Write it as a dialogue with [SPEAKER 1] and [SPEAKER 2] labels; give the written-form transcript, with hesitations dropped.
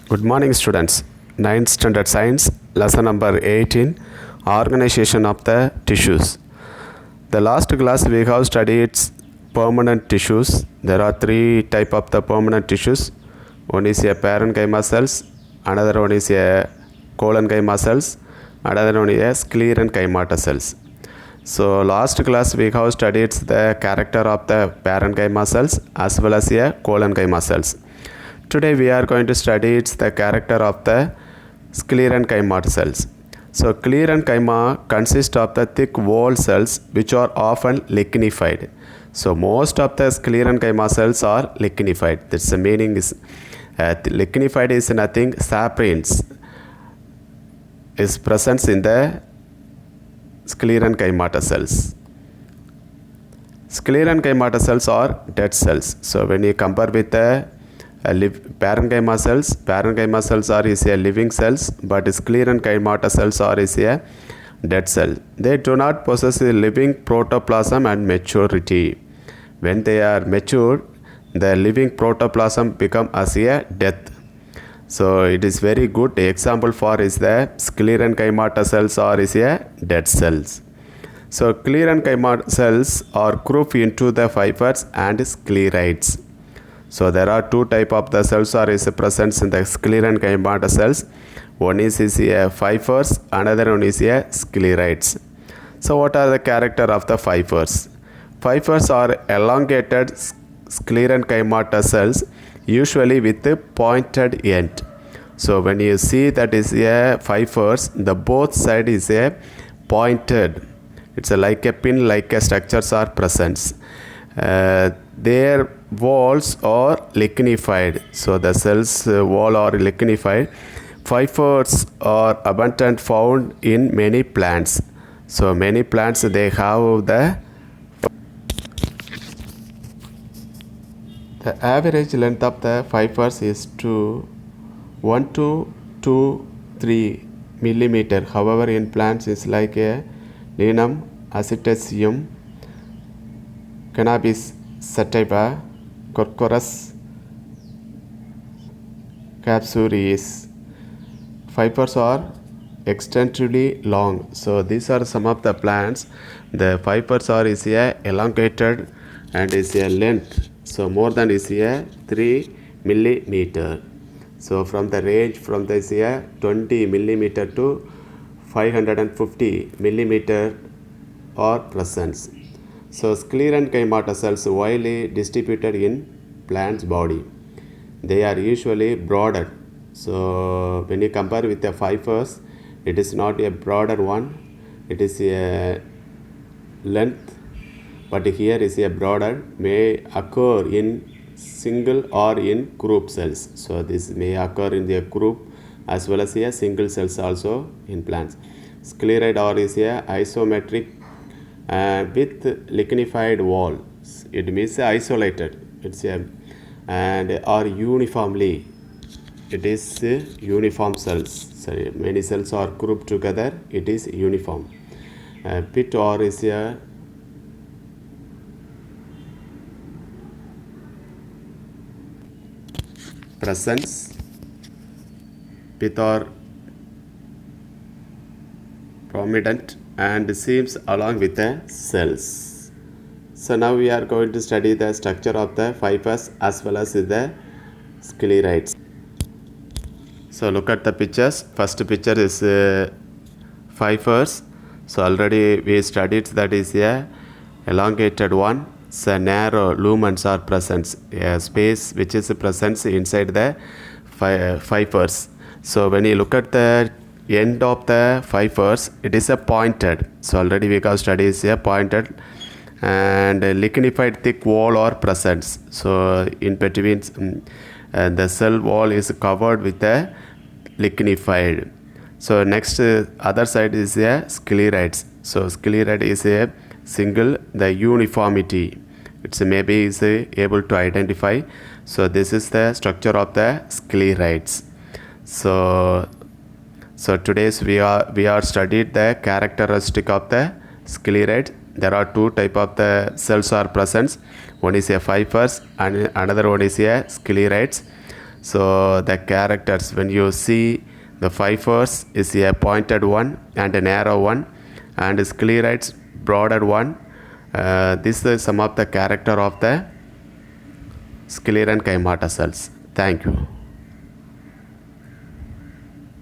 [SPEAKER 1] Good morning, students. 9th Standard Science, lesson number 18, Organization of the Tissues. The last class we have studied permanent tissues. There are three types of the permanent tissues. One is a parenchyma cells, another one is a collenchyma cells, another one is a sclerenchyma cells. So last class we have studied the character of the parenchyma cells as well as a collenchyma cells. Today we are going to study the character of the sclerenchyma cells. So sclerenchyma consists of the thick wall cells which are often lignified. So most of the sclerenchyma cells are lignified. That's the meaning is lignified is nothing, saprines is present in the sclerenchyma cells. Sclerenchyma cells are dead cells. So when you compare with the parenchyma cells are is a living cells, but sclerenchyma cells are is a dead cell. They do not possess a living protoplasm and maturity. When they are mature, the living protoplasm become as a death. So it is very good example for is the sclerenchyma cells or is a dead cells. So sclerenchyma cells are grouped into the fibers and sclerites. So there are two type of the cells are is present in the sclerenchyma cells. One is a fibers, another one is a sclerites. So what are the character of the fibers? Fibers are elongated sclerenchyma cells, usually with a pointed end. So when you see that is a fibers, the both side is a pointed. It's like a pin like a structures are present. Their walls are lignified. So the cells wall are lignified. Fibers are abundant found in many plants. So many plants they have the average length of the fibers is 1 to 3 millimeter. However, in plants is like a Linum acetaceum, Cannabis sativa, Quercus capsuleus. Fibers are extensively long. So these are some of the plants. The fibers are is a elongated and is a length. So more than is a 3 millimeter. So from the range from this year 20 millimeter to 550 millimeter are present. So sclerenchyma cells widely distributed in plant's body. They are usually broader. So when you compare with the fibers, it is not a broader one. It is a length, but here is a broader, may occur in single or in group cells. So this may occur in the group as well as a single cells also in plants. Scleroid or is a isometric with lignified walls. It means isolated. It's a and or uniformly. It is uniform cells. Sorry, many cells are grouped together. It is uniform. Pit or is a presence. Pith are prominent and seams along with the cells. So now we are going to study the structure of the fibers as well as the sclerites. So look at the pictures. First picture is fibers. So already we studied that is a elongated one. So narrow lumens are present, a space which is present inside the fibers. So when you look at the end of the fibers, it is a pointed. So already we have studied is a pointed and lignified thick wall are present. So in between the cell wall is covered with a lignified. So next other side is a sclerites. So sclerite is a single, the uniformity. It's maybe is able to identify. So this is the structure of the sclerites. So today's we are studied the characteristic of the sclerite. There are two type of the cells are present. One is a fibers and another one is a sclerites. So the characters, when you see the fibers, is a pointed one and a narrow one, and sclerites broader one. This is some of the character of the sclerenchyma cells. Thank you.